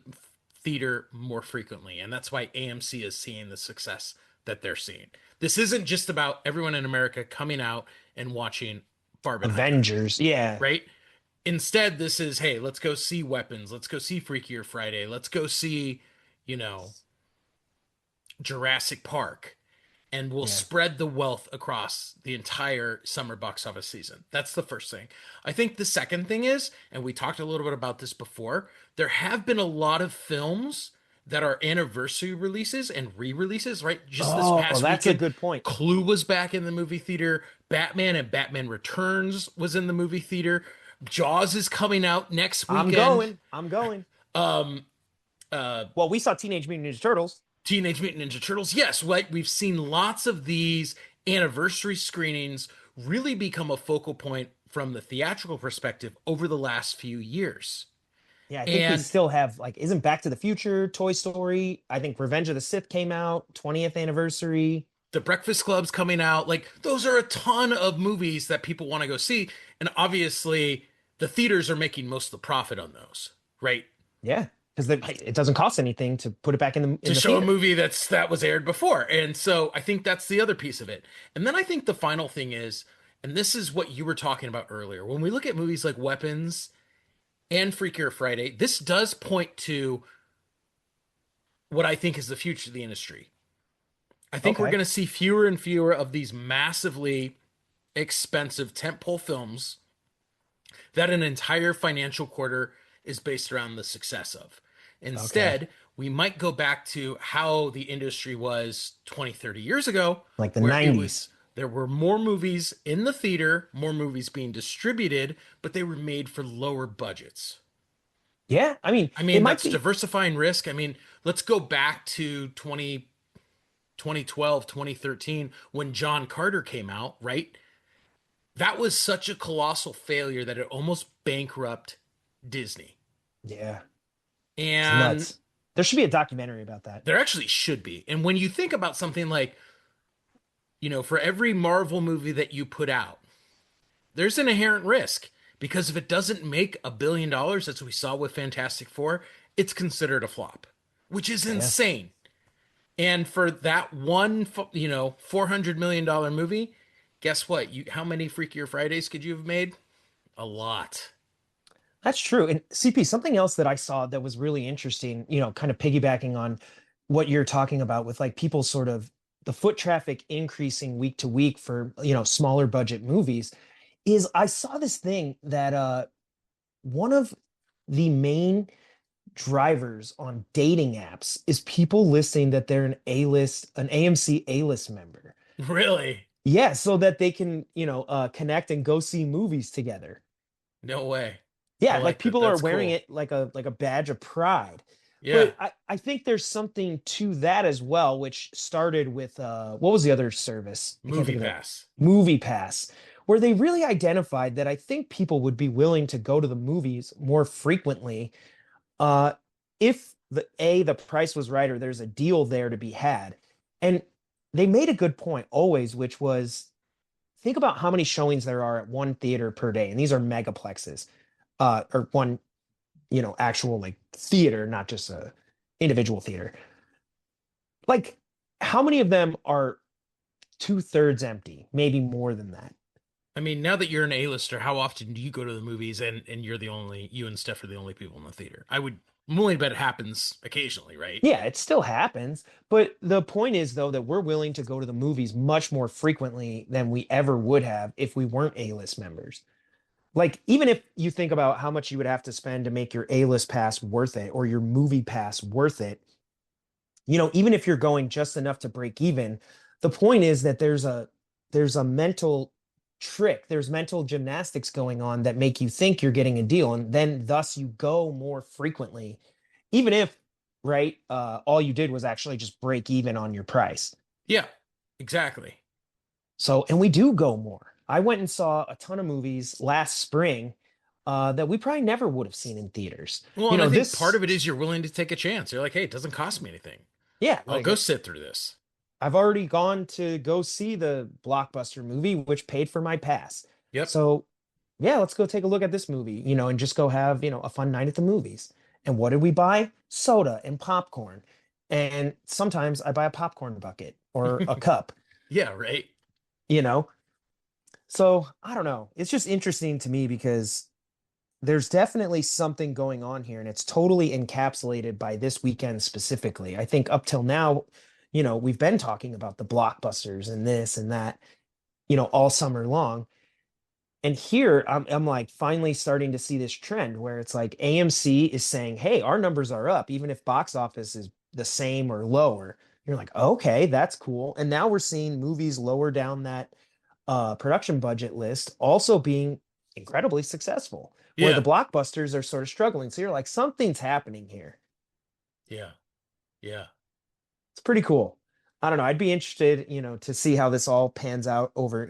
theater more frequently, and that's why AMC is seeing the success that they're seeing. This isn't just about everyone in America coming out and watching Barbenheimer, Avengers. Yeah. right? Instead, this is, hey, let's go see Weapons, let's go see Freakier Friday, let's go see, you know, Jurassic Park, and we'll Yeah. spread the wealth across the entire summer box office season. That's the first thing. I think the second thing is, and we talked a little bit about this before, there have been a lot of films that are anniversary releases and re-releases, right? Just this Oh, past that's a weekend, good point. Clue was back in the movie theater, Batman and Batman Returns was in the movie theater, Jaws is coming out next I'm weekend. going. I'm going. Um uh Well, we saw Teenage Mutant Ninja Turtles. Teenage Mutant Ninja Turtles. Yes, right. We've seen lots of these anniversary screenings really become a focal point from the theatrical perspective over the last few years. Yeah, I think we And still have like isn't Back to the Future, Toy Story. I think Revenge of the Sith came out, 20th anniversary. the Breakfast Club's coming out. Like, those are a ton of movies that people want to go see. And obviously, the theaters are making most of the profit on those, right? Yeah, because it doesn't cost anything to put it back in the To in the show a theater. movie that was aired before. And so I think that's the other piece of it. And then I think the final thing is, and this is what you were talking about earlier, when we look at movies like Weapons and Freakier Friday, this does point to what I think is the future of the industry. I think we're Okay. going to see fewer and fewer of these massively expensive tentpole films that an entire financial quarter is based around the success of. Okay. Instead, we might go back to how the industry was 20, 30 years ago, Like the where it 90s. was there were more movies in the theater, more movies being distributed, but they were made for lower budgets. Yeah, I mean, I it mean, might that's be. diversifying risk. I mean, let's go back to 2012, 2013 when John Carter came out, right? That was such a colossal failure that it almost bankrupt Disney. Yeah, it's And nuts. There should be a documentary about that. there actually should be. And when you think about something like, for every Marvel movie that you put out, there's an inherent risk because if it doesn't make $1 billion, as we saw with Fantastic Four, it's considered a flop, which is Yeah, insane. And for that one, $400 million movie, guess what? How many Freakier Fridays could you have made? A lot. that's true. And CP, something else that I saw that was really interesting, kind of piggybacking on what you're talking about with like people sort of the foot traffic increasing week to week for, smaller budget movies is I saw this thing that one of the main drivers on dating apps is people listing that they're an AMC A-list member. Really? Yeah, so that they can, connect and go see movies together. No way. I Yeah, like like that. people are That's wearing cool. it like a badge of pride. Yeah. But I think there's something to that as well, which started with what was the other service? I can't Movie think of it. Pass. Movie Pass, where they really identified that I think people would be willing to go to the movies more frequently uh if the price was right or there's a deal there to be had. And they made a good point always, which was think about how many showings there are at one theater per day, and these are megaplexes, or one, actual like theater, not just a individual theater. Like, how many of them are two-thirds empty? Maybe more than that. I mean, now that you're an A-lister, how often do you go to the movies and you and Steph are the only people in the theater? I'm willing to bet it happens occasionally, right? Yeah, it still happens. But the point is, though, that we're willing to go to the movies much more frequently than we ever would have if we weren't A-list members. Like, even if you think about how much you would have to spend to make your A-list pass worth it or your movie pass worth it, even if you're going just enough to break even, the point is that there's a mental trick, there's mental gymnastics going on that make you think you're getting a deal, and then thus you go more frequently, even if, right, all you did was actually just break even on your price. Yeah, exactly. So, and we do go more. I went and saw a ton of movies last spring that we probably never would have seen in theaters. Well, You and I know, think part this, of it is you're willing to take a chance. You're like, hey, it doesn't cost me anything. yeah, I'll like go sit through this. I've already gone to go see the blockbuster movie, which paid for my pass. Yep. So, yeah, let's go take a look at this movie, and just go have, a fun night at the movies. And what did we buy? Soda and popcorn. And sometimes I buy a popcorn bucket or a cup, Yeah, right. you know? So I don't know. It's just interesting to me because there's definitely something going on here, and it's totally encapsulated by this weekend specifically. I think up till now, we've been talking about the blockbusters and this and that, all summer long. And here I'm like finally starting to see this trend where it's like AMC is saying, hey, our numbers are up, even if box office is the same or lower. You're like, okay, that's cool. And now we're seeing movies lower down that production budget list also being incredibly successful, where the Yeah. blockbusters are sort of struggling. So you're like, something's happening here. Yeah. Yeah. It's pretty cool. I don't know. I'd be interested, to see how this all pans out over,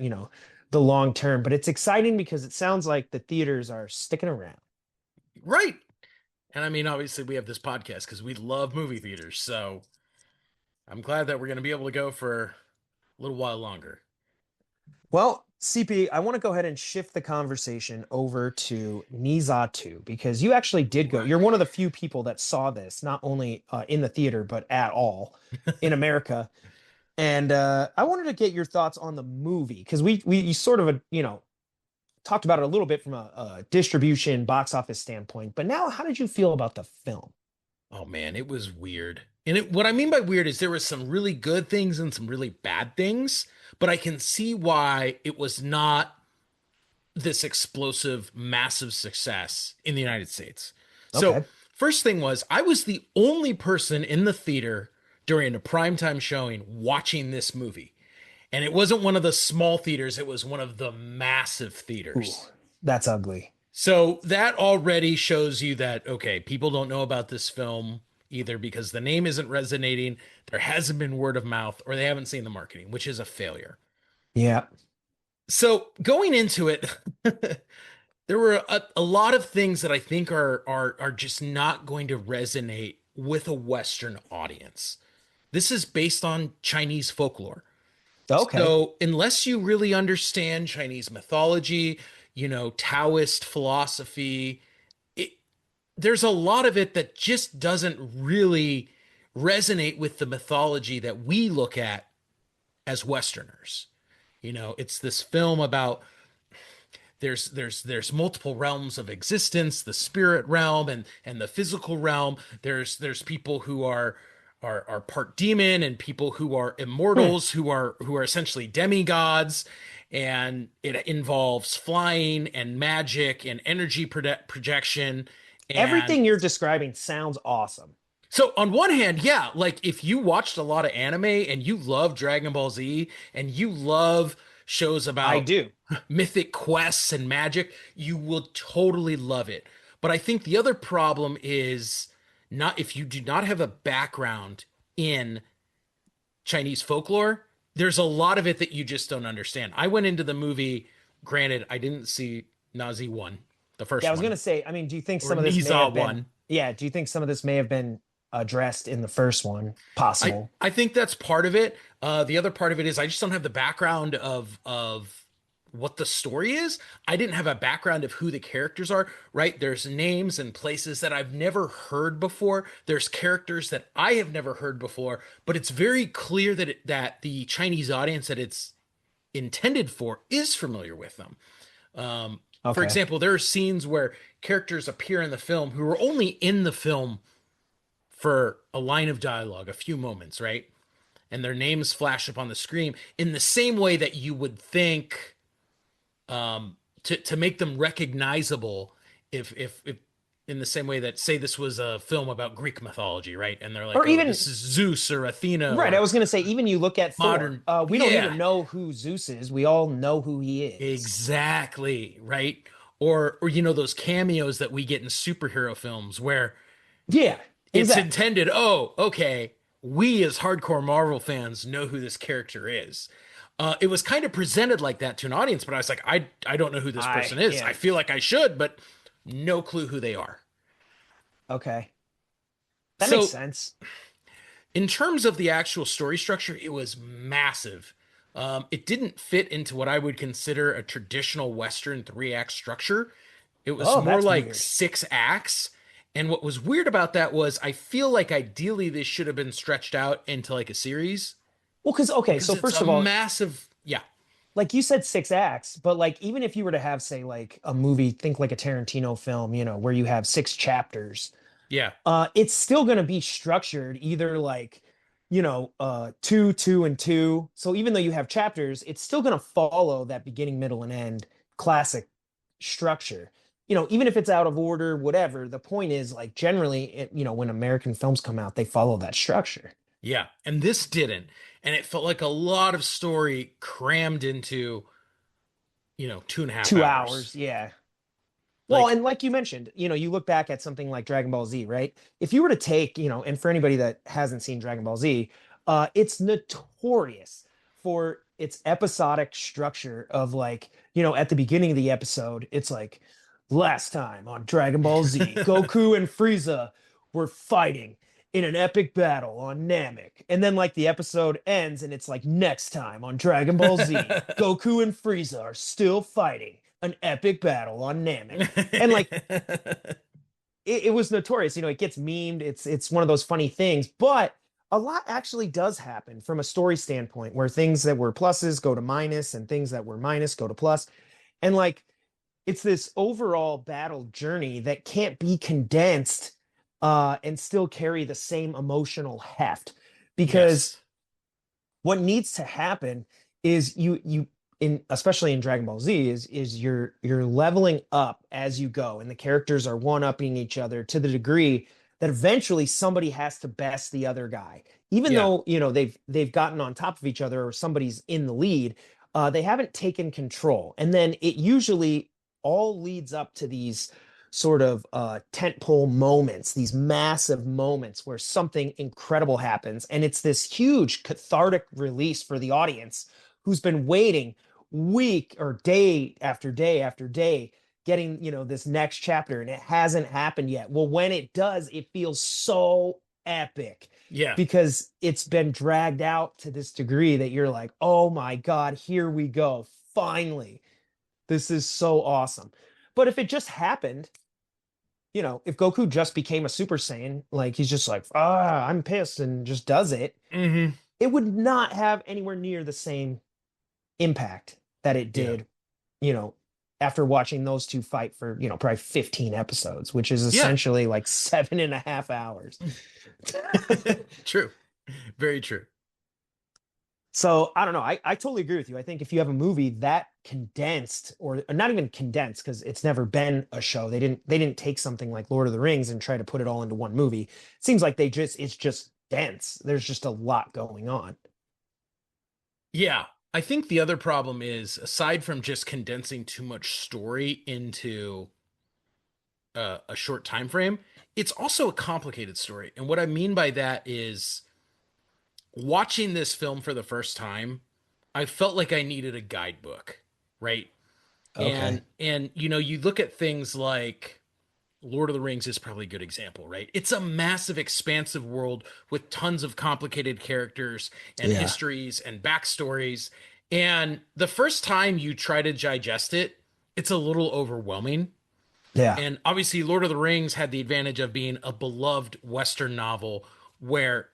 the long term. But it's exciting because it sounds like the theaters are sticking around. Right. And I mean, obviously, we have this podcast because we love movie theaters. So I'm glad that we're going to be able to go for a little while longer. Well, CP, I want to go ahead and shift the conversation over to Nizatu because you actually did go. Right. You're one of the few people that saw this, not only in the theater, but at all in America. And I wanted to get your thoughts on the movie because we sort of, talked about it a little bit from a distribution box office standpoint. But now, how did you feel about the film? Oh man, it was weird. And what I mean by weird is there was some really good things and some really bad things, but I can see why it was not this explosive, massive success in the United States. So, Okay. first thing was, I was the only person in the theater during a primetime showing watching this movie. And it wasn't one of the small theaters, it was one of the massive Ooh, theaters. that's ugly. So that already shows you that, okay, people don't know about this film either because the name isn't resonating, there hasn't been word of mouth, or they haven't seen the marketing, which is a failure. Yeah. So going into it, there were a lot of things that I think are just not going to resonate with a Western audience. This is based on Chinese folklore. Okay. So unless you really understand Chinese mythology, Taoist philosophy, it, there's a lot of it that just doesn't really resonate with the mythology that we look at as Westerners. It's this film about there's multiple realms of existence, the spirit realm and the physical realm. There's people who are part demon and people who are Hmm. immortals who are essentially demigods, and it involves flying and magic and energy projection. And Everything you're describing sounds awesome. so on one hand, yeah, like if you watched a lot of anime and you love Dragon Ball Z and you love shows I about do. mythic quests and magic, you will totally love it. But I think the other problem is not if you do not have a background in Chinese folklore, there's a lot of it that you just don't understand. I went into the movie, granted, I didn't see Nazi 1, the Yeah, I first was gonna one, say, I mean, do you think or some of this may Niza have been, 1. yeah, do you think some of this may have been addressed in the first one? I Possible. I think that's part of it. The other part of it is I just don't have the background of what the story is. I didn't have a background of who the characters are, right? There's names and places that I've never heard before. There's characters that I have never heard before, but it's very clear that the Chinese audience that it's intended for is familiar with them. For Okay. example, there are scenes where characters appear in the film who are only in the film for a line of dialogue, a few moments, right? And their names flash up on the screen in the same way that you would think to make them recognizable if in the same way that say this was a film about Greek mythology, right? And they're like, Or oh, even this is Zeus or Athena right, I or was gonna say, even you look at Thor. modern. We don't Yeah, even know who Zeus is. We all know who he is. exactly, right? Or you know those cameos that we get in superhero films where Yeah, it's exactly. intended, oh, okay, we as hardcore Marvel fans know who this character is. It was kind of presented like that to an audience, but I was like, I don't know who this person is. I Yeah. feel like I should, but no clue who they are. Okay. That makes So, sense. in terms of the actual story structure, it was massive. It didn't fit into what I would consider a traditional Western three act structure. It was Oh, more that's like weird. six acts. And what was weird about that was I feel like ideally this should have been stretched out into like a series Well, because okay, because so it's first a of all, massive, yeah, like you said, 6 acts, but like even if you were to have, say, like a movie, think like a Tarantino film, where you have 6 chapters, yeah, it's still gonna be structured either like, two, two, and two. So even though you have chapters, it's still gonna follow that beginning, middle, and end classic structure. Even if it's out of order, whatever, the point is like generally, when American films come out, they follow that structure. yeah. And this didn't. And it felt like a lot of story crammed into, 2.5 2 hours. hours, yeah. Well, Like, and like you mentioned, you look back at something like Dragon Ball Z, right? If you were to take, and for anybody that hasn't seen Dragon Ball Z, it's notorious for its episodic structure of like, at the beginning of the episode, it's like last time on Dragon Ball Z, Goku and Frieza were fighting in an epic battle on Namek. And then like the episode ends and it's like next time on Dragon Ball Z, Goku and Frieza are still fighting an epic battle on Namek. And like it was notorious. It gets memed. It's one of those funny things, but a lot actually does happen from a story standpoint where things that were pluses go to minus and things that were minus go to plus. And like it's this overall battle journey that can't be condensed and still carry the same emotional heft because yes. what needs to happen is you in especially in Dragon Ball Z is you're leveling up as you go and the characters are one-upping each other to the degree that eventually somebody has to best the other guy. Even Yeah. though, they've gotten on top of each other or somebody's in the lead, they haven't taken control. And then it usually all leads up to these sort of tentpole moments, these massive moments where something incredible happens. And it's this huge cathartic release for the audience who's been waiting week or day after day after day, getting, this next chapter, and it hasn't happened yet. Well, when it does, it feels so epic Yeah. because it's been dragged out to this degree that you're like, oh my God, here we go. Finally, this is so awesome. But if it just happened, if Goku just became a Super Saiyan, like he's just like, I'm pissed and just does it, Hmm. it would not have anywhere near the same impact that it Yeah. did, you know, after watching those two fight for, probably 15 episodes, which is Yeah. essentially like 7.5 hours. True. Very true. So I don't know. I totally agree with you. I think if you have a movie that condensed, or not even condensed, because it's never been a show. They didn't take something like Lord of the Rings and try to put it all into one movie. It seems like it's just dense. There's just a lot going on. Yeah. I think the other problem is aside from just condensing too much story into a short time frame, it's also a complicated story. And what I mean by that is watching this film for the first time, I felt like I needed a guidebook, right? Okay. And you look at things like Lord of the Rings is probably a good example, right? It's a massive, expansive world with tons of complicated characters and Yeah. histories and backstories. And the first time you try to digest it, it's a little overwhelming. Yeah. And obviously, Lord of the Rings had the advantage of being a beloved Western novel where,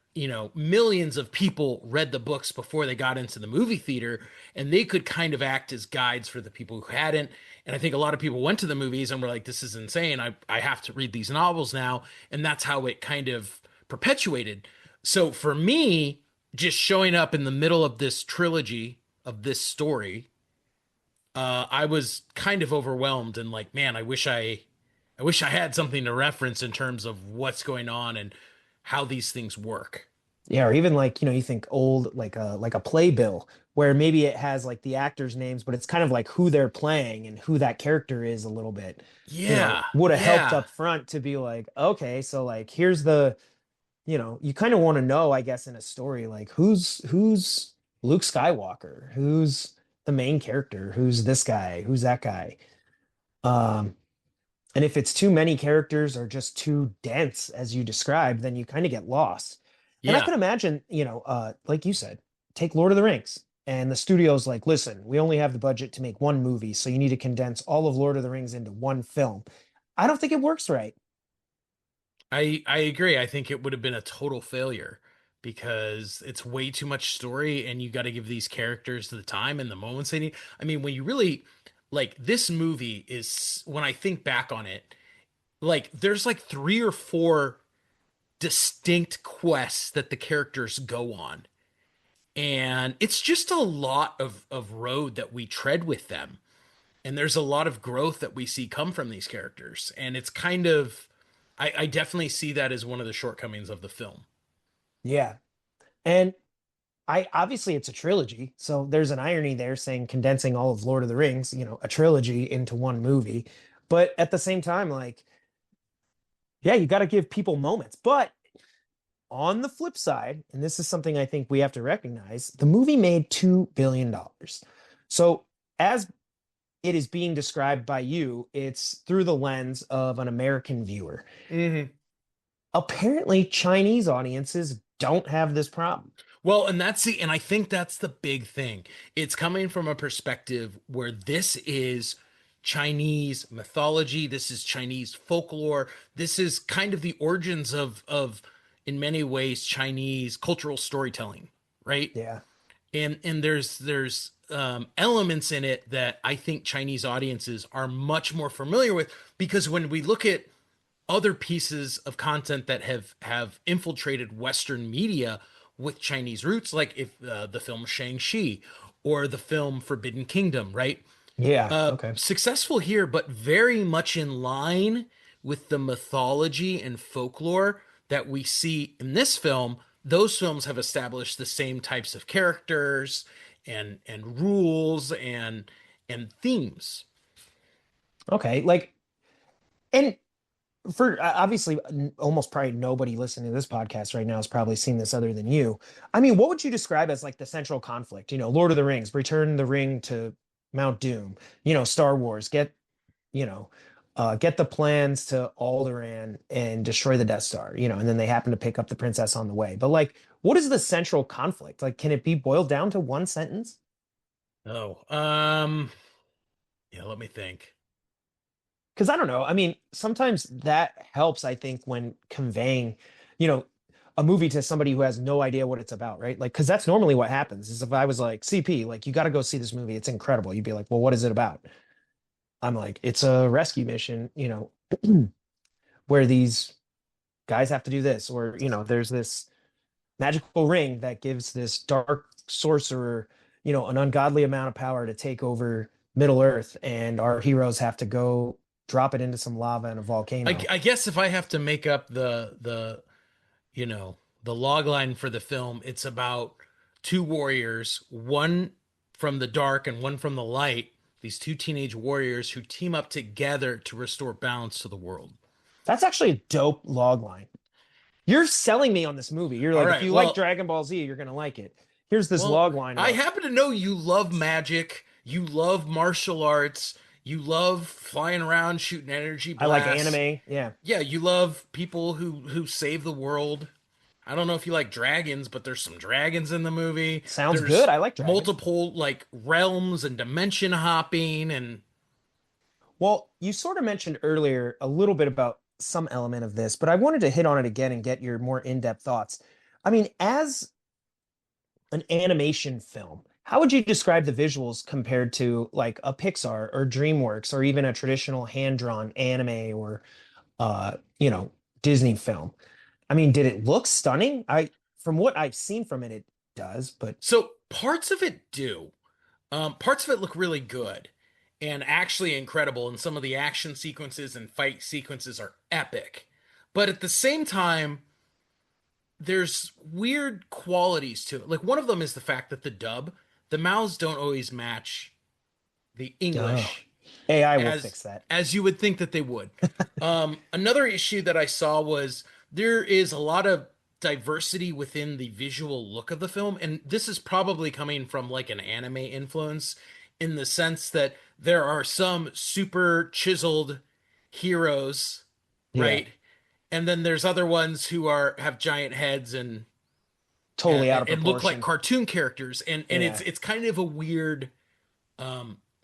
millions of people read the books before they got into the movie theater, and they could kind of act as guides for the people who hadn't. And I think a lot of people went to the movies and were like, this is insane. I have to read these novels now. And that's how it kind of perpetuated. So for me, just showing up in the middle of this trilogy of this story, I was kind of overwhelmed and like, man, I wish I had something to reference in terms of what's going on and how these things work. Yeah, or even like, you think old like a playbill where maybe it has like the actors' names, but it's kind of like who they're playing and who that character is a little bit, Yeah, would have helped yeah, up front to be like, okay, so like here's the, you kind of want to know, I guess, in a story, like who's Luke Skywalker, who's the main character, who's this guy, who's that guy. Um, And if it's too many characters or just too dense, as you described, then you kind of get lost. And I yeah. can imagine, like you said, take Lord of the Rings. And the studio's like, listen, we only have the budget to make one movie, so you need to condense all of Lord of the Rings into one film. I don't think it works right. I agree. I think it would have been a total failure because it's way too much story and you got to give these characters the time and the moments they need. I mean, when you really like this movie is when I think back on it, like there's like three or four distinct quests that the characters go on. And it's just a lot of road that we tread with them. And there's a lot of growth that we see come from these characters. And it's kind of, I definitely see that as one of the shortcomings of the film. Yeah. And I obviously it's a trilogy, so there's an irony there saying condensing all of Lord of the Rings, a trilogy into one movie. But at the same time, like, yeah, you got to give people moments. But on the flip side, and this is something I think we have to recognize, the movie made $2 billion. So, as it is being described by you, it's through the lens of an American viewer. Hmm. Apparently, Chinese audiences don't have this problem. Well, and I think that's the big thing. It's coming from a perspective where this is Chinese mythology, this is Chinese folklore, this is kind of the origins of in many ways Chinese cultural storytelling, right? Yeah. And there's elements in it that I think Chinese audiences are much more familiar with because when we look at other pieces of content that have infiltrated Western media with Chinese roots, like if the film Shang-Chi or the film Forbidden Kingdom, right? Yeah. Okay. Successful here, but very much in line with the mythology and folklore that we see in this film. Those films have established the same types of characters and rules and themes. Okay. Like, and for obviously almost probably nobody listening to this podcast right now has probably seen this other than you. I mean, what would you describe as like the central conflict? Lord of the Rings, return the ring to Mount Doom. Star Wars, you know, get the plans to Alderaan and destroy the Death Star. And then they happen to pick up the princess on the way. But like, what is the central conflict? Like, can it be boiled down to one sentence? Oh, yeah, let me think. Because I don't know. I mean, sometimes that helps, I think, when conveying, you know, a movie to somebody who has no idea what it's about, right? Like, because that's normally what happens is if I was like, CP, like, you got to go see this movie. It's incredible. You'd be like, well, what is it about? I'm like, it's a rescue mission, where these guys have to do this, or, there's this magical ring that gives this dark sorcerer, an ungodly amount of power to take over Middle Earth, and our heroes have to go drop it into some lava in a volcano. I guess if I have to make up the log line for the film, it's about two warriors, one from the dark and one from the light. These two teenage warriors who team up together to restore balance to the world. That's actually a dope log line. You're selling me on this movie. You're All like, if right. you like Dragon Ball Z, you're gonna like it. Here's this Well, log line I about happen to know you love magic, you love martial arts, you love flying around shooting energy I like blasts. anime. Yeah. Yeah, you love people who save the world. I don't know if you like dragons, but there's some dragons in the movie. Sounds good. There's I like dragons. multiple like realms and dimension hopping and Well, you sort of mentioned earlier a little bit about some element of this, but I wanted to hit on it again and get your more in-depth thoughts. I mean, as an animation film, how would you describe the visuals compared to like a Pixar or DreamWorks or even a traditional hand-drawn anime or Disney film? I mean, did it look stunning? From what I've seen from it, it does, but so parts of it do. Parts of it look really good and actually incredible, and some of the action sequences and fight sequences are epic. But at the same time, there's weird qualities to it. Like one of them is the fact that the mouths don't always match the oh, English AI will as fix that. as you would think that they would. Another issue that I saw was there is a lot of diversity within the visual look of the film, and this is probably coming from like an anime influence in the sense that there are some super chiseled heroes, Yeah, right? And then there's other ones who are have giant heads totally out of and look like proportion. cartoon characters, and Yeah. it's kind of a weird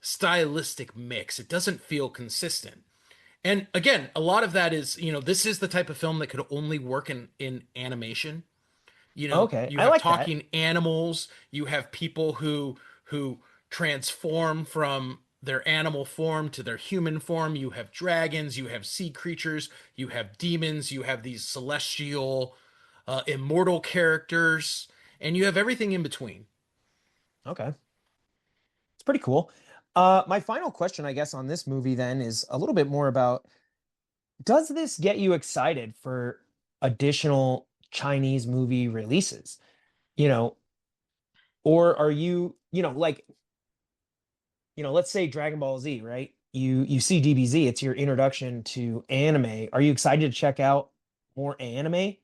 stylistic mix. It doesn't feel consistent. And again, a lot of that is, this is the type of film that could only work in animation. Okay, You I have like that. talking animals, you have people who transform from their animal form to their human form, you have dragons, you have sea creatures, you have demons, you have these celestial immortal characters, and you have everything in between. Okay. It's pretty cool. My final question, I guess, on this movie then is a little bit more about, does this get you excited for additional Chinese movie releases? You know, or are you, let's say Dragon Ball Z, right? You see DBZ, it's your introduction to anime. Are you excited to check out more anime?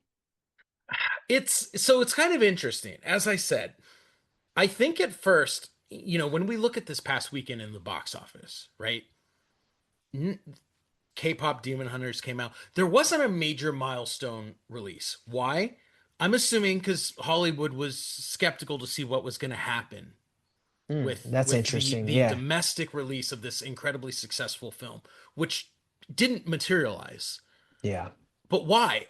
It's kind of interesting. As I said, I think at first, when we look at this past weekend in the box office, right? K-pop Demon Hunters came out. There wasn't a major milestone release. Why? I'm assuming because Hollywood was skeptical to see what was going to happen That's with the interesting. the Yeah. domestic release of this incredibly successful film, which didn't materialize. Yeah. But why?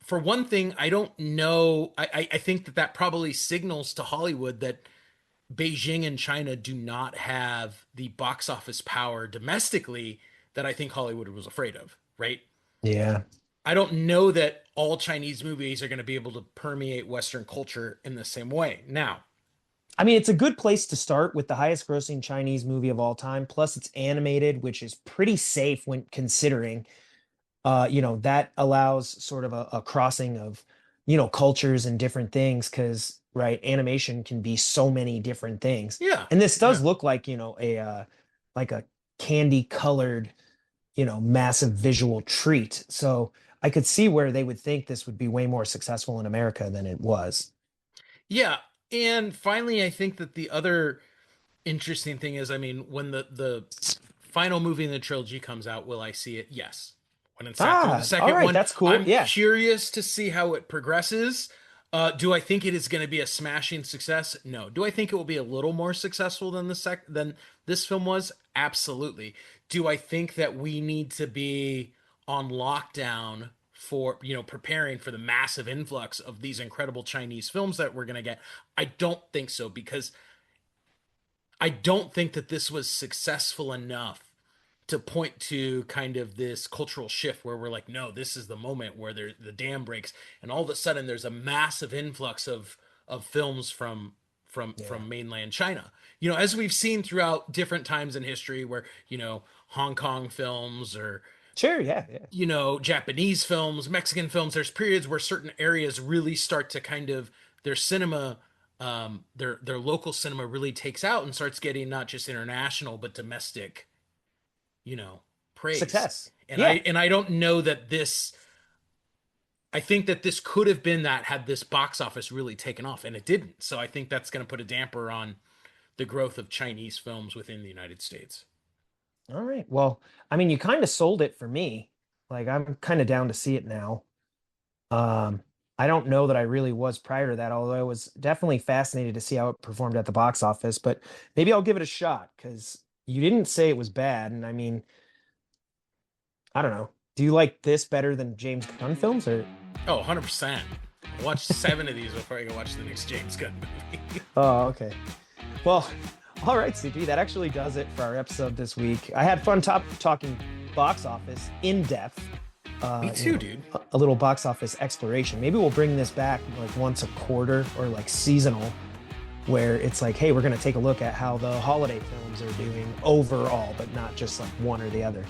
For one thing, I don't know. I think that probably signals to Hollywood that Beijing and China do not have the box office power domestically that I think Hollywood was afraid of, right? Yeah. I don't know that all Chinese movies are going to be able to permeate Western culture in the same way. Now, I mean, it's a good place to start with the highest grossing Chinese movie of all time. Plus, it's animated, which is pretty safe when considering, that allows sort of a crossing of, cultures and different things because, right, animation can be so many different things. yeah, And this yeah. does look like, like a candy colored, massive visual treat. So I could see where they would think this would be way more successful in America than it was. Yeah. And finally, I think that the other interesting thing is, I mean, when the final movie in the trilogy comes out, will I see it? Yes. When it's sat through the All second right, one, that's cool. I'm Yeah. curious to see how it progresses. Do I think it is going to be a smashing success? No. Do I think it will be a little more successful than this film was? Absolutely. Do I think that we need to be on lockdown for, preparing for the massive influx of these incredible Chinese films that we're going to get? I don't think so because I don't think that this was successful enough to point to kind of this cultural shift where we're like, no, this is the moment where the dam breaks, and all of a sudden there's a massive influx of films Yeah. from mainland China. As we've seen throughout different times in history, where Hong Kong films or Sure. Yeah. Yeah. Japanese films, Mexican films. There's periods where certain areas really start to kind of their cinema, their local cinema really takes out and starts getting not just international but domestic, you know, praise. Success. And I Yeah. and I don't know that this. I think that this could have been that had this box office really taken off, and it didn't. So I think that's going to put a damper on the growth of Chinese films within the United States. All right. Well, I mean, you kind of sold it for me. Like I'm kind of down to see it now. Um, I don't know that I really was prior to that, although I was definitely fascinated to see how it performed at the box office. But maybe I'll give it a shot because you didn't say it was bad. And I mean, I don't know. Do you like this better than James Gunn films or? Oh, 100%. I watched 7 of these before I can watch the next James Gunn movie. Oh, okay. Well, all right, CP, that actually does it for our episode this week. I had fun talking box office in depth. Me too, dude. A little box office exploration. Maybe we'll bring this back like once a quarter or like seasonal, where it's like, hey, we're going to take a look at how the holiday films are doing overall, but not just like one or the other.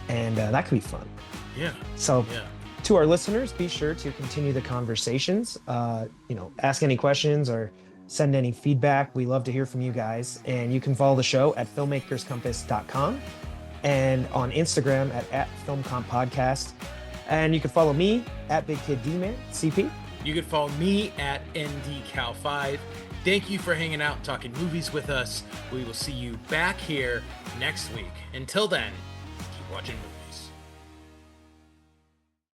And that could be fun. Yeah. So, Yeah. to our listeners, be sure to continue the conversations. Ask any questions or send any feedback. We love to hear from you guys. And you can follow the show at filmmakerscompass.com and on Instagram at FilmCompPodcast. And you can follow me at Big Kid D-Man, CP. You can follow me at NDCal5. Thank you for hanging out and talking movies with us. We will see you back here next week. Until then, keep watching movies.